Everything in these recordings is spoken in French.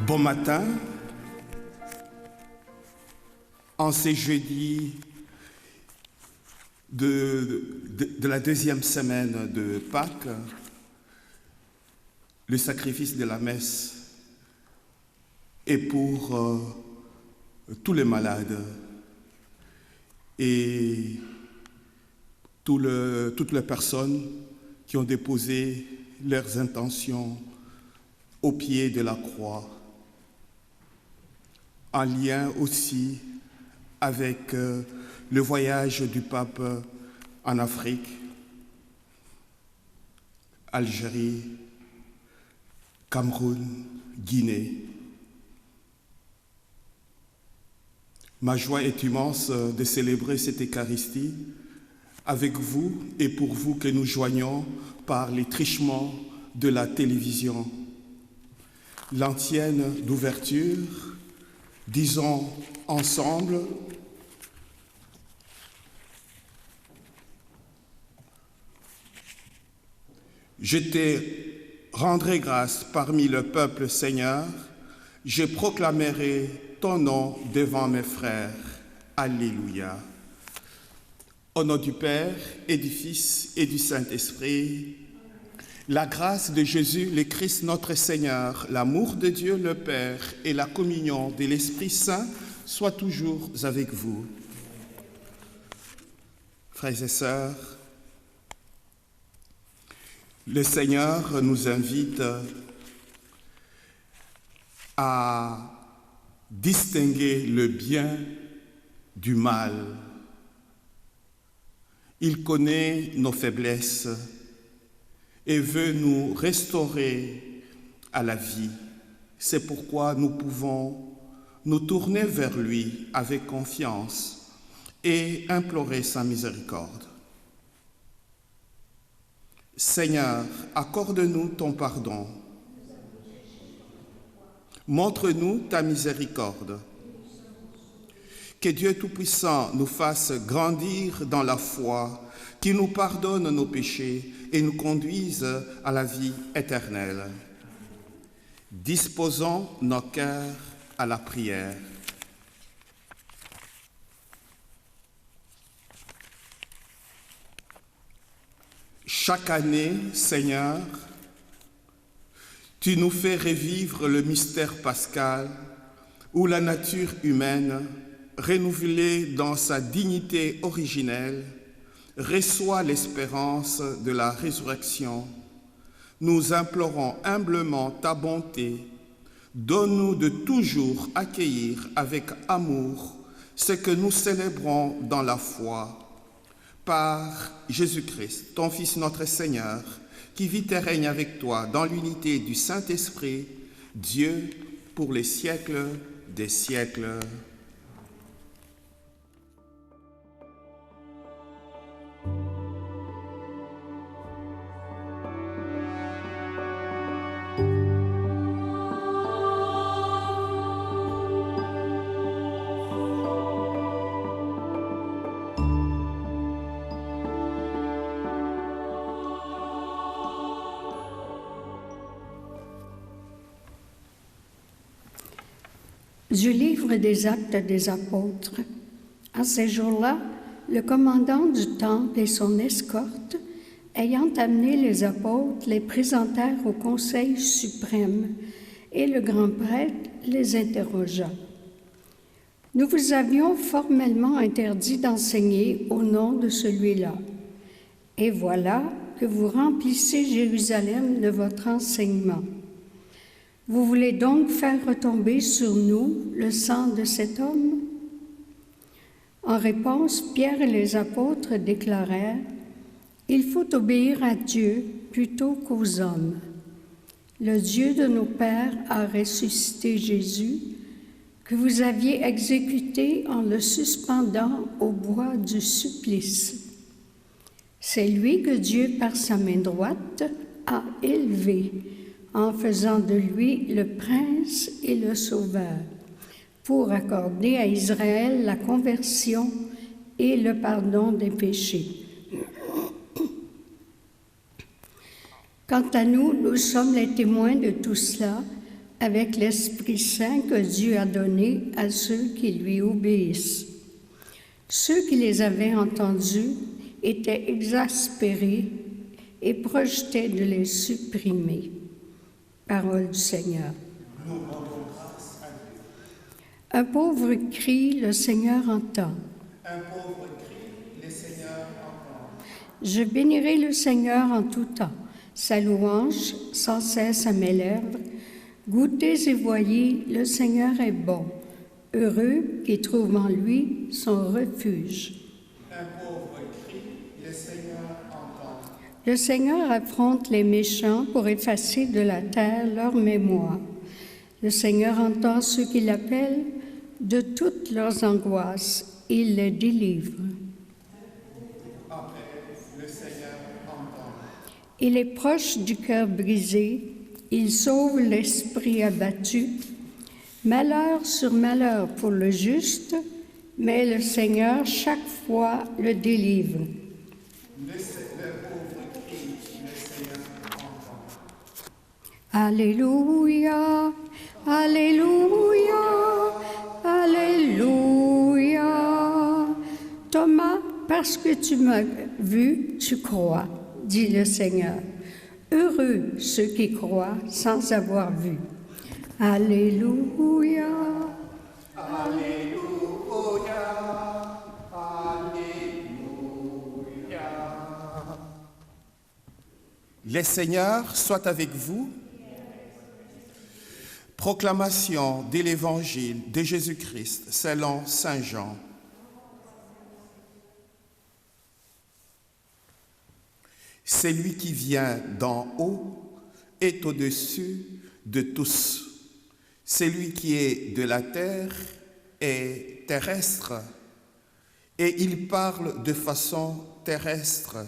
Bon matin, en ces jeudis de la deuxième semaine de Pâques, le sacrifice de la messe est pour tous les malades et toutes les personnes qui ont déposé leurs intentions au pied de la croix, en lien aussi avec le voyage du pape en Afrique, Algérie, Cameroun, Guinée. Ma joie est immense de célébrer cette Eucharistie avec vous et pour vous que nous joignons par les trichements de la télévision. L'antienne d'ouverture, disons ensemble: je te rendrai grâce parmi le peuple, Seigneur, je proclamerai ton nom devant mes frères. Alléluia. Au nom du Père et du Fils et du Saint-Esprit, la grâce de Jésus le Christ notre Seigneur, l'amour de Dieu le Père et la communion de l'Esprit Saint soient toujours avec vous. Frères et sœurs, le Seigneur nous invite à distinguer le bien du mal. Il connaît nos faiblesses et veut nous restaurer à la vie. C'est pourquoi nous pouvons nous tourner vers lui avec confiance et implorer sa miséricorde. Seigneur, accorde-nous ton pardon. Montre-nous ta miséricorde. Que Dieu Tout-Puissant nous fasse grandir dans la foi, qu'il nous pardonne nos péchés et nous conduise à la vie éternelle. Disposons nos cœurs à la prière. Chaque année, Seigneur, tu nous fais revivre le mystère pascal où la nature humaine, renouvelée dans sa dignité originelle, reçoit l'espérance de la résurrection. Nous implorons humblement ta bonté. Donne-nous de toujours accueillir avec amour ce que nous célébrons dans la foi. Par Jésus-Christ, ton Fils notre Seigneur, qui vit et règne avec toi dans l'unité du Saint-Esprit, Dieu pour les siècles des siècles. Du livre des Actes des Apôtres. En ces jours-là, le commandant du temple et son escorte, ayant amené les apôtres, les présentèrent au Conseil suprême, et le grand prêtre les interrogea. « Nous vous avions formellement interdit d'enseigner au nom de celui-là, et voilà que vous remplissez Jérusalem de votre enseignement. Vous voulez donc faire retomber sur nous le sang de cet homme? » En réponse, Pierre et les apôtres déclarèrent: « Il faut obéir à Dieu plutôt qu'aux hommes. Le Dieu de nos pères a ressuscité Jésus, que vous aviez exécuté en le suspendant au bois du supplice. C'est lui que Dieu, par sa main droite, a élevé, en faisant de lui le prince et le sauveur, pour accorder à Israël la conversion et le pardon des péchés. Quant à nous, nous sommes les témoins de tout cela, avec l'Esprit Saint que Dieu a donné à ceux qui lui obéissent. Ceux qui les avaient entendus étaient exaspérés et projetaient de les supprimer. Parole du Seigneur. Nous rendons grâce à Dieu. Un pauvre cri, le Seigneur entend. Un pauvre cri, le Seigneur entend. Je bénirai le Seigneur en tout temps, sa louange sans cesse à mes lèvres. Goûtez et voyez, le Seigneur est bon. Heureux qui trouvent en lui son refuge. Un pauvre cri, le Seigneur entend. Le Seigneur affronte les méchants pour effacer de la terre leur mémoire. Le Seigneur entend ceux qui l'appellent de toutes leurs angoisses. Il les délivre. Le Seigneur entend. Il est proche du cœur brisé. Il sauve l'esprit abattu. Malheur sur malheur pour le juste, mais le Seigneur chaque fois le délivre. Le pauvre cri, le Seigneur entend. Alléluia, Alléluia, Alléluia. Thomas, parce que tu m'as vu, tu crois, dit le Seigneur. Heureux ceux qui croient sans avoir vu. Alléluia. Alléluia. Alléluia. Le Seigneur soit avec vous. Proclamation de l'Évangile de Jésus-Christ selon Saint Jean. Celui qui vient d'en haut est au-dessus de tous. Celui qui est de la terre est terrestre, et il parle de façon terrestre.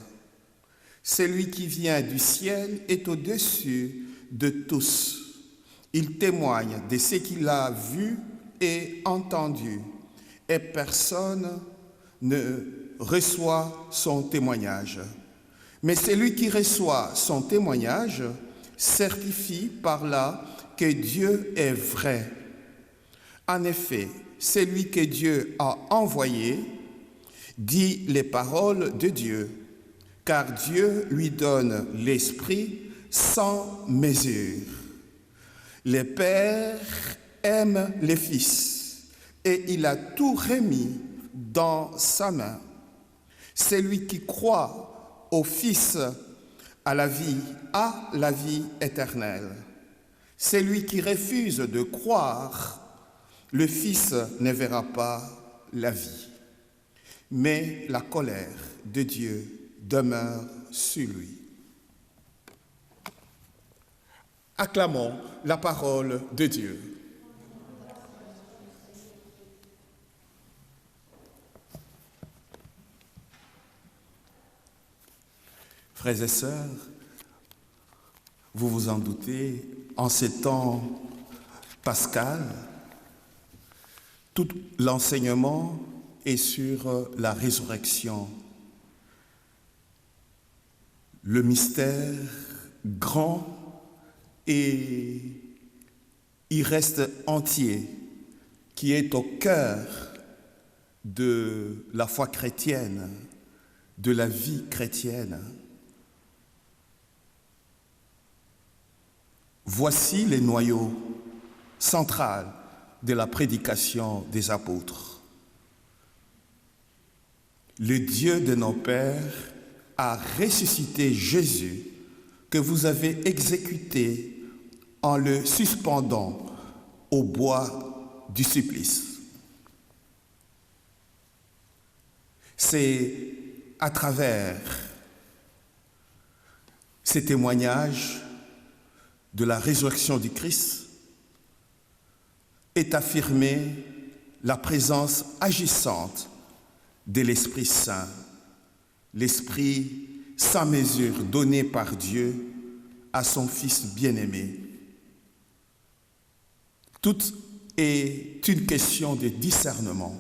Celui qui vient du ciel est au-dessus de tous. Il témoigne de ce qu'il a vu et entendu, et personne ne reçoit son témoignage. Mais celui qui reçoit son témoignage certifie par là que Dieu est vrai. En effet, celui que Dieu a envoyé dit les paroles de Dieu, car Dieu lui donne l'Esprit sans mesure. Le Père aime le Fils et il a tout remis dans sa main. Celui qui croit au Fils a la vie éternelle. Celui qui refuse de croire, le Fils ne verra pas la vie, mais la colère de Dieu demeure sur lui. Acclamons la parole de Dieu. Frères et sœurs, vous vous en doutez, en ces temps pascal, tout l'enseignement est sur la résurrection. Le mystère grand et il reste entier, qui est au cœur de la foi chrétienne, de la vie chrétienne. Voici les noyaux centraux de la prédication des apôtres. Le Dieu de nos pères a ressuscité Jésus que vous avez exécuté en le suspendant au bois du supplice. C'est à travers ces témoignages de la résurrection du Christ est affirmée la présence agissante de l'Esprit Saint, l'Esprit sans mesure donné par Dieu à son Fils bien-aimé. Tout est une question de discernement.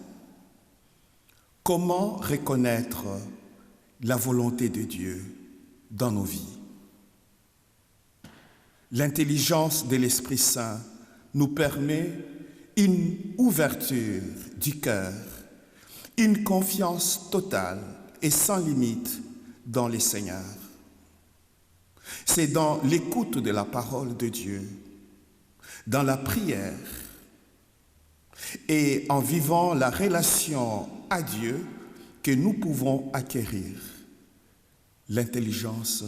Comment reconnaître la volonté de Dieu dans nos vies? L'intelligence de l'Esprit Saint nous permet une ouverture du cœur, une confiance totale et sans limite dans les Seigneurs. C'est dans l'écoute de la parole de Dieu, dans la prière et en vivant la relation à Dieu que nous pouvons acquérir l'intelligence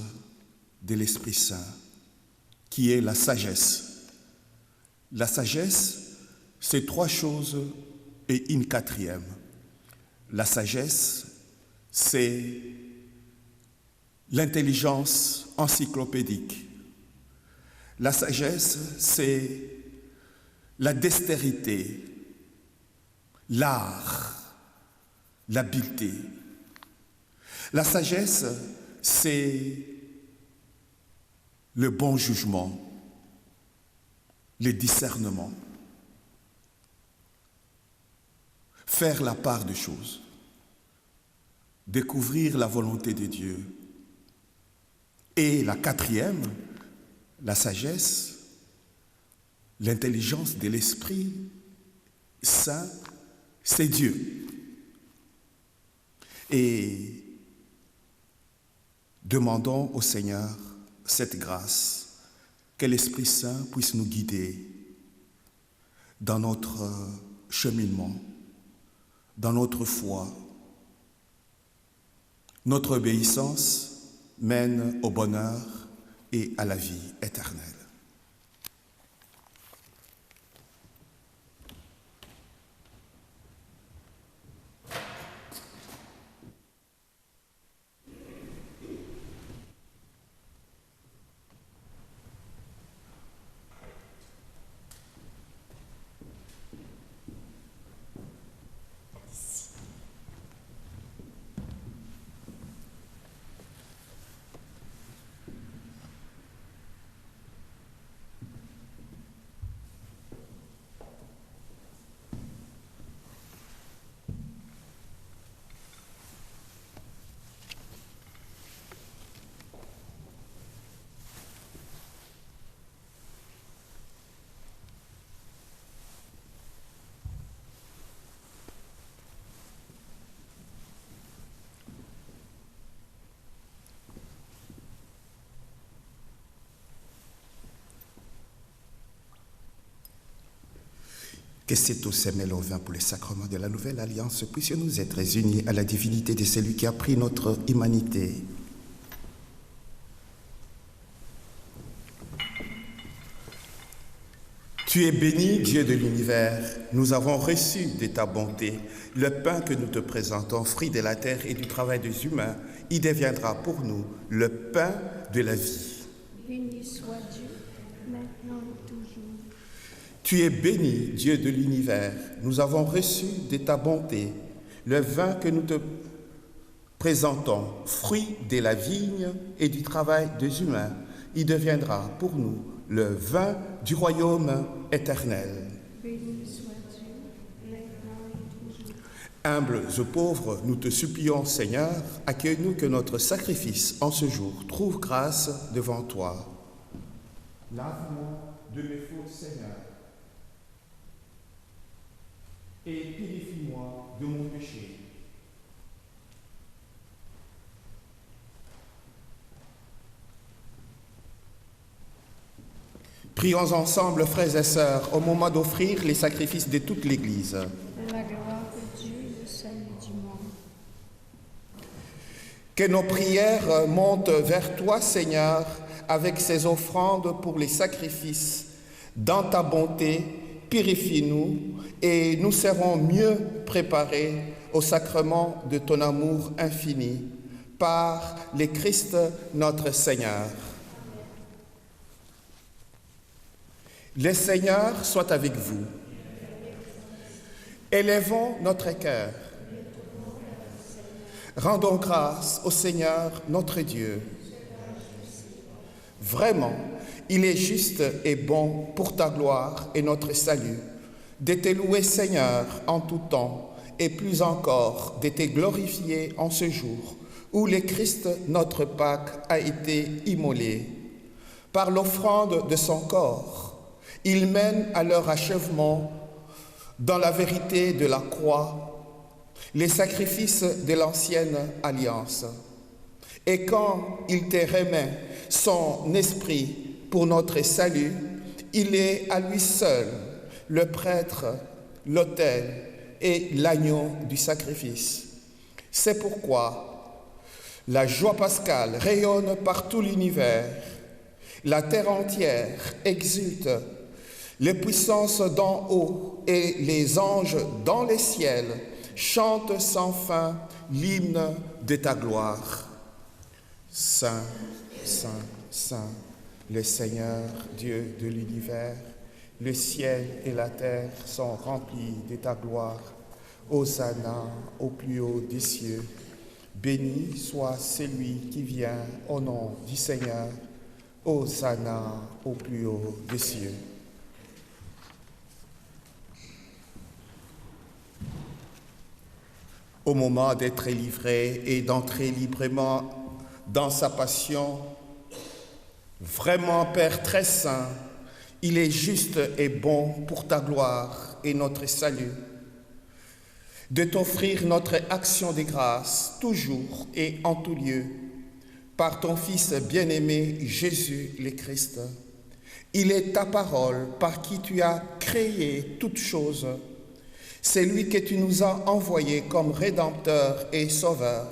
de l'Esprit Saint, qui est la sagesse. La sagesse, c'est 3 choses et une 4e. La sagesse, c'est l'intelligence encyclopédique. La sagesse, c'est la dextérité, l'art, l'habileté. La sagesse, c'est le bon jugement, le discernement, faire la part des choses, découvrir la volonté de Dieu. Et la 4e, la sagesse, l'intelligence de l'Esprit Saint, c'est Dieu. Et demandons au Seigneur cette grâce, que l'Esprit Saint puisse nous guider dans notre cheminement, dans notre foi. Notre obéissance mène au bonheur et à la vie éternelle. Que cet eau s'émêle au vin pour le sacrement de la nouvelle alliance, puissions-nous être unis à la divinité de celui qui a pris notre humanité. Tu es béni, Dieu de l'univers. Nous avons reçu de ta bonté le pain que nous te présentons, fruit de la terre et du travail des humains. Il deviendra pour nous le pain de la vie. Béni soit Dieu, maintenant et toujours. Tu es béni, Dieu de l'univers. Nous avons reçu de ta bonté le vin que nous te présentons, fruit de la vigne et du travail des humains. Il deviendra pour nous le vin du royaume éternel. Béni soit Dieu, maintenant et toujours. Humbles et pauvres, nous te supplions, Seigneur, accueille-nous que notre sacrifice en ce jour trouve grâce devant toi. Lave-moi de mes fautes, Seigneur, et purifie-moi de mon péché. Prions ensemble, frères et sœurs, au moment d'offrir les sacrifices de toute l'Église. La gloire de Dieu et le salut du monde. Que nos prières montent vers toi, Seigneur, avec ces offrandes pour les sacrifices. Dans ta bonté, purifie-nous et nous serons mieux préparés au sacrement de ton amour infini. Par le Christ notre Seigneur. Le Seigneur soit avec vous. Élevons notre cœur. Rendons grâce au Seigneur notre Dieu. Vraiment, il est juste et bon pour ta gloire et notre salut de te louer, Seigneur, en tout temps, et plus encore de te glorifier en ce jour où le Christ, notre Pâque, a été immolé. Par l'offrande de son corps, Ils mènent à leur achèvement, dans la vérité de la croix, les sacrifices de l'ancienne alliance. Et quand il te remet son esprit pour notre salut, il est à lui seul le prêtre, l'autel et l'agneau du sacrifice. C'est pourquoi la joie pascale rayonne par tout l'univers. La terre entière exulte, les puissances d'en haut et les anges dans les ciels chantent sans fin l'hymne de ta gloire. Saint, Saint, Saint, le Seigneur, Dieu de l'univers, le ciel et la terre sont remplis de ta gloire. Hosanna au plus haut des cieux. Béni soit celui qui vient au nom du Seigneur. Hosanna au plus haut des cieux. Au moment d'être livré et d'entrer librement dans sa passion, vraiment, Père très saint, il est juste et bon pour ta gloire et notre salut de t'offrir notre action de grâce toujours et en tout lieu par ton Fils bien-aimé Jésus le Christ. Il est ta parole par qui tu as créé toutes choses. C'est lui que tu nous as envoyé comme Rédempteur et Sauveur,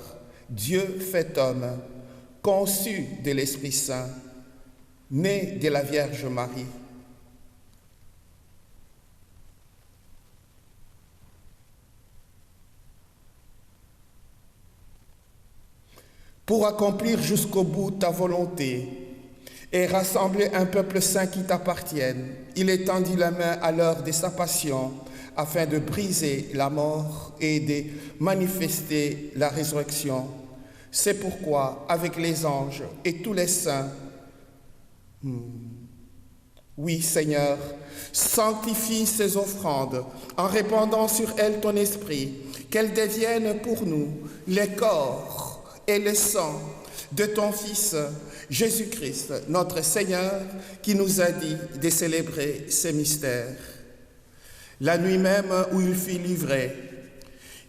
Dieu fait homme, conçu de l'Esprit Saint, né de la Vierge Marie. Pour accomplir jusqu'au bout ta volonté et rassembler un peuple saint qui t'appartienne, il étendit la main à l'heure de sa passion afin de briser la mort et de manifester la résurrection. C'est pourquoi, avec les anges et tous les saints, oui, Seigneur, sanctifie ces offrandes en répandant sur elles ton esprit, qu'elles deviennent pour nous les corps et le sang de ton Fils, Jésus-Christ, notre Seigneur, qui nous a dit de célébrer ces mystères. La nuit même où il fut livré,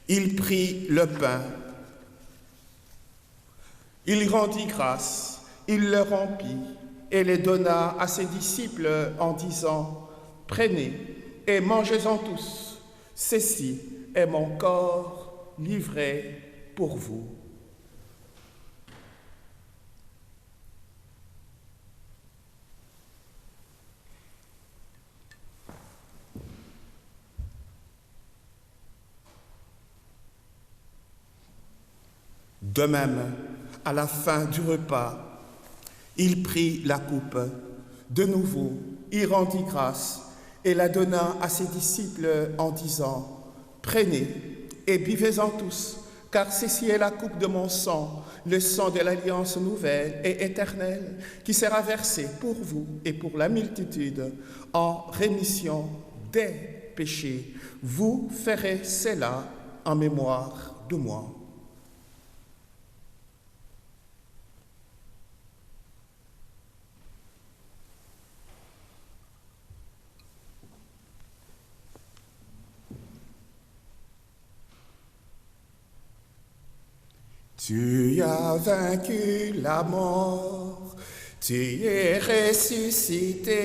il prit le pain, il rendit grâce, il le rompit et le donna à ses disciples en disant « Prenez et mangez-en tous, ceci est mon corps livré pour vous. » De même, à la fin du repas, il prit la coupe. De nouveau, il rendit grâce et la donna à ses disciples en disant « Prenez et buvez-en tous, car ceci est la coupe de mon sang, le sang de l'alliance nouvelle et éternelle, qui sera versé pour vous et pour la multitude en rémission des péchés. Vous ferez cela en mémoire de moi. » Tu as vaincu la mort, tu es ressuscité,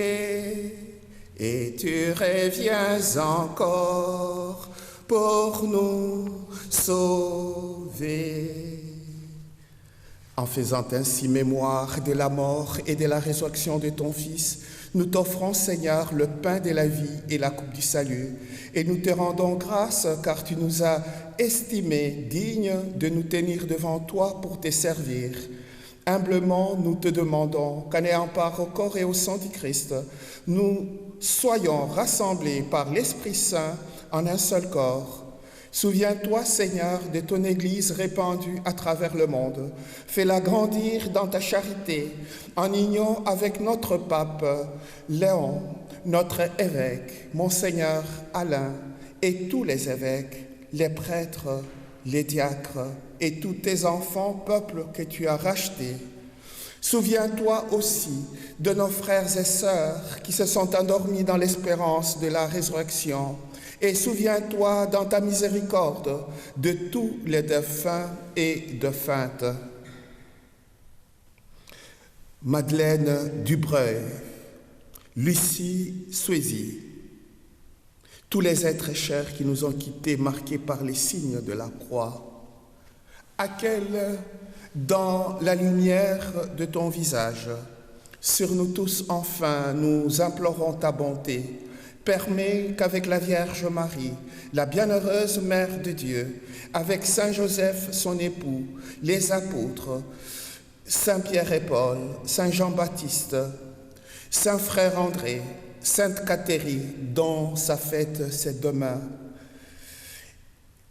et tu reviens encore pour nous sauver. En faisant ainsi mémoire de la mort et de la résurrection de ton Fils, nous t'offrons, Seigneur, le pain de la vie et la coupe du salut, et nous te rendons grâce car tu nous as estimés dignes de nous tenir devant toi pour te servir. Humblement, nous te demandons qu'en ayant part au corps et au sang du Christ, nous soyons rassemblés par l'Esprit Saint en un seul corps. Souviens-toi, Seigneur, de ton Église répandue à travers le monde. Fais-la grandir dans ta charité, en union avec notre pape Léon, notre évêque, Monseigneur Alain, et tous les évêques, les prêtres, les diacres, et tous tes enfants, peuple que tu as rachetés. Souviens-toi aussi de nos frères et sœurs qui se sont endormis dans l'espérance de la résurrection. Et souviens-toi dans ta miséricorde de tous les défunts et défuntes. Madeleine Dubreuil, Lucie Souezy, tous les êtres chers qui nous ont quittés marqués par les signes de la croix, à quel, dans la lumière de ton visage, sur nous tous enfin, nous implorons ta bonté. Permets qu'avec la Vierge Marie, la bienheureuse Mère de Dieu, avec Saint Joseph, son époux, les apôtres, Saint Pierre et Paul, Saint Jean-Baptiste, Saint Frère André, Sainte Catherine, dont sa fête c'est demain,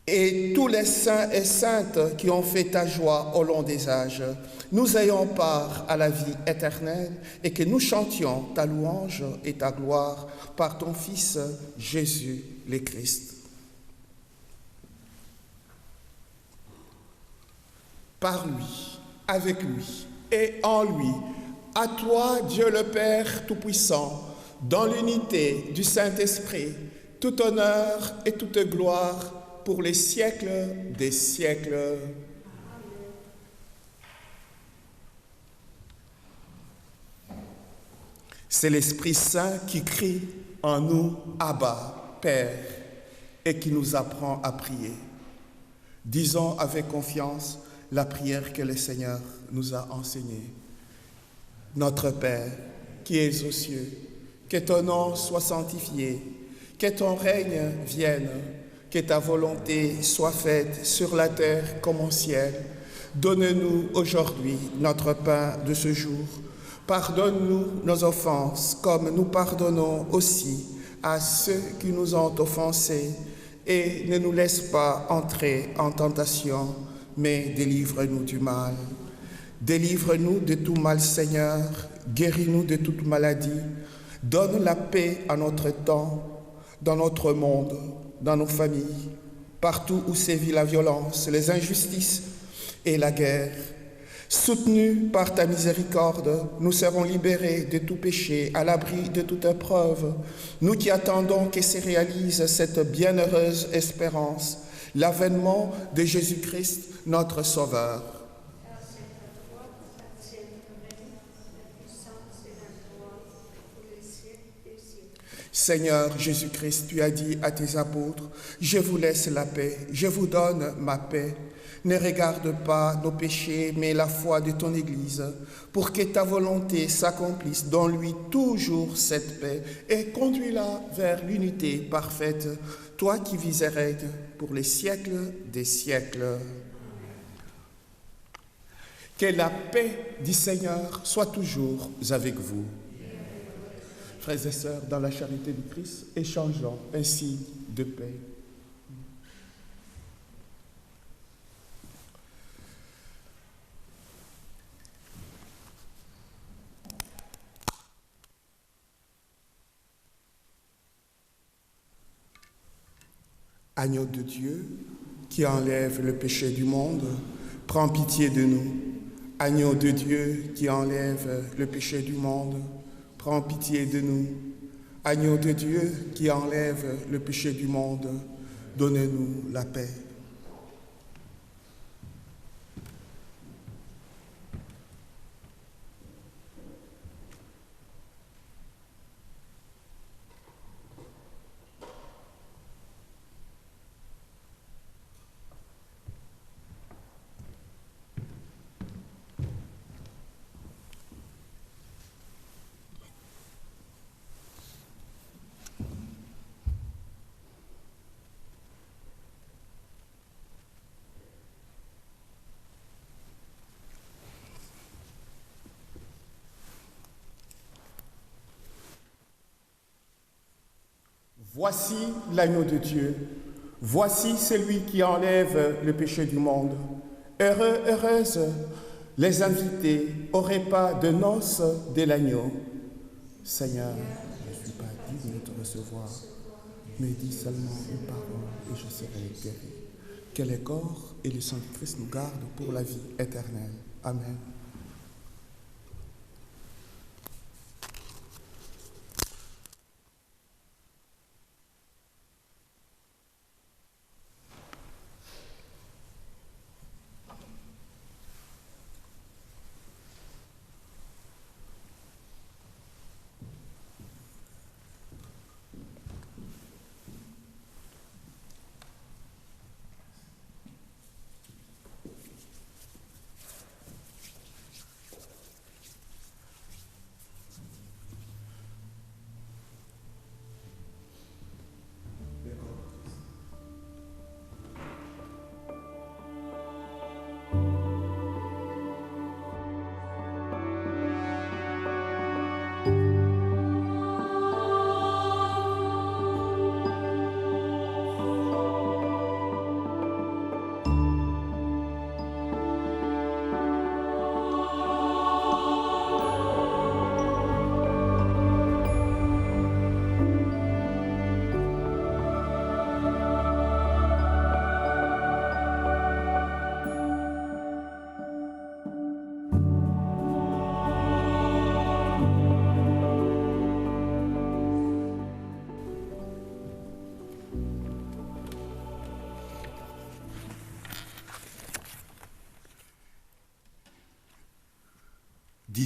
et tous les saints et saintes qui ont fait ta joie au long des âges, nous ayons part à la vie éternelle et que nous chantions ta louange et ta gloire par ton Fils Jésus le Christ. Par lui, avec lui et en lui, à toi Dieu le Père Tout-Puissant, dans l'unité du Saint-Esprit, tout honneur et toute gloire pour les siècles des siècles. C'est l'Esprit Saint qui crie en nous « Abba, Père » et qui nous apprend à prier. Disons avec confiance la prière que le Seigneur nous a enseignée. Notre Père, qui es aux cieux, que ton nom soit sanctifié, que ton règne vienne, que ta volonté soit faite sur la terre comme au ciel. Donne-nous aujourd'hui notre pain de ce jour. Pardonne-nous nos offenses, comme nous pardonnons aussi à ceux qui nous ont offensés. Et ne nous laisse pas entrer en tentation, mais délivre-nous du mal. Délivre-nous de tout mal, Seigneur. Guéris-nous de toute maladie. Donne la paix à notre temps, dans notre monde, dans nos familles, partout où sévit la violence, les injustices et la guerre. Soutenus par ta miséricorde, nous serons libérés de tout péché, à l'abri de toute épreuve. Nous qui attendons que se réalise cette bienheureuse espérance, l'avènement de Jésus-Christ, notre Sauveur. Seigneur Jésus-Christ, tu as dit à tes apôtres, « Je vous laisse la paix, je vous donne ma paix. Ne regarde pas nos péchés, mais la foi de ton Église, pour que ta volonté s'accomplisse dans lui toujours cette paix, et conduis-la vers l'unité parfaite, toi qui vis et règnes pour les siècles des siècles. » Que la paix du Seigneur soit toujours avec vous. Frères et sœurs, dans la charité du Christ, échangeons un signe de paix. Agneau de Dieu, qui enlève le péché du monde, prends pitié de nous. Agneau de Dieu, qui enlève le péché du monde, prends pitié de nous. Agneau de Dieu qui enlève le péché du monde, donnez-nous la paix. Voici l'agneau de Dieu, voici celui qui enlève le péché du monde. Heureux, heureuses les invités au repas de noces de l'agneau. Seigneur, je ne suis pas digne de te recevoir, mais dis seulement une parole et je serai guéri. Que le corps et le sang de Christ nous gardent pour la vie éternelle. Amen.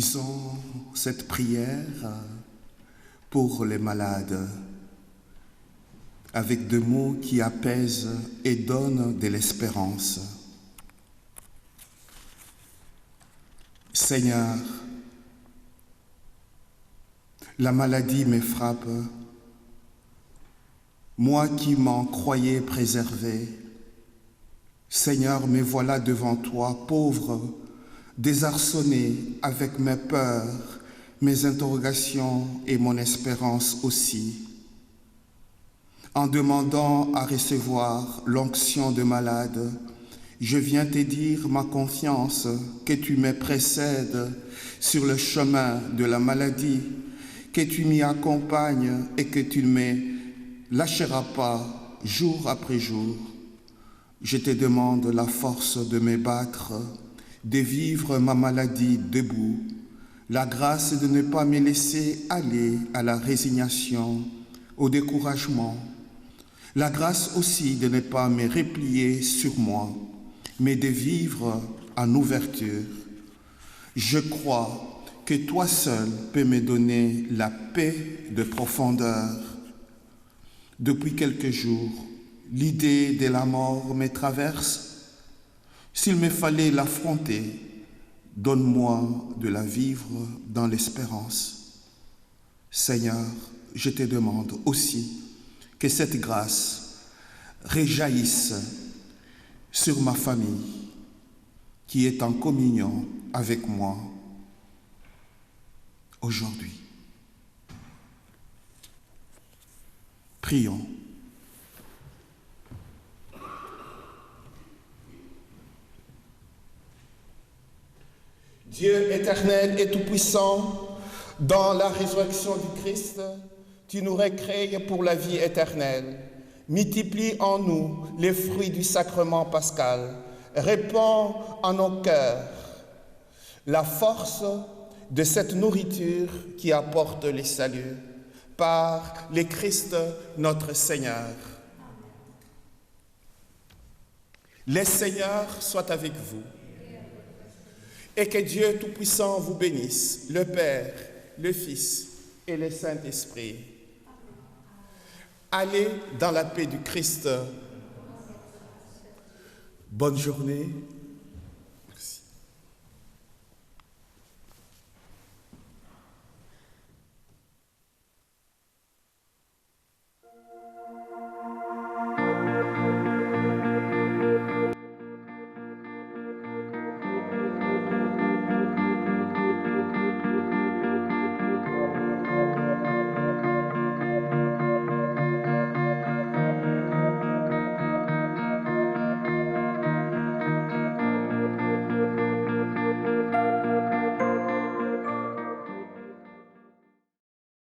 Disons cette prière pour les malades, avec des mots qui apaisent et donnent de l'espérance. Seigneur, la maladie me frappe, moi qui m'en croyais préservé. Seigneur, me voilà devant toi, pauvre, désarçonné avec mes peurs, mes interrogations et mon espérance aussi. En demandant à recevoir l'onction de malade, je viens te dire ma confiance que tu me précèdes sur le chemin de la maladie, que tu m'y accompagnes et que tu ne me lâcheras pas jour après jour. Je te demande la force de me battre, de vivre ma maladie debout, la grâce de ne pas me laisser aller à la résignation, au découragement, la grâce aussi de ne pas me replier sur moi, mais de vivre en ouverture. Je crois que toi seul peux me donner la paix de profondeur. Depuis quelques jours, l'idée de la mort me traverse. S'il me fallait l'affronter, donne-moi de la vivre dans l'espérance. Seigneur, je te demande aussi que cette grâce réjaillisse sur ma famille qui est en communion avec moi aujourd'hui. Prions. Dieu éternel et tout-puissant, dans la résurrection du Christ, tu nous recrées pour la vie éternelle. Multiplie en nous les fruits du sacrement pascal. Répands en nos cœurs la force de cette nourriture qui apporte le salut. Par le Christ notre Seigneur. Le Seigneur soit avec vous. Et que Dieu Tout-Puissant vous bénisse, le Père, le Fils et le Saint-Esprit. Allez dans la paix du Christ. Bonne journée.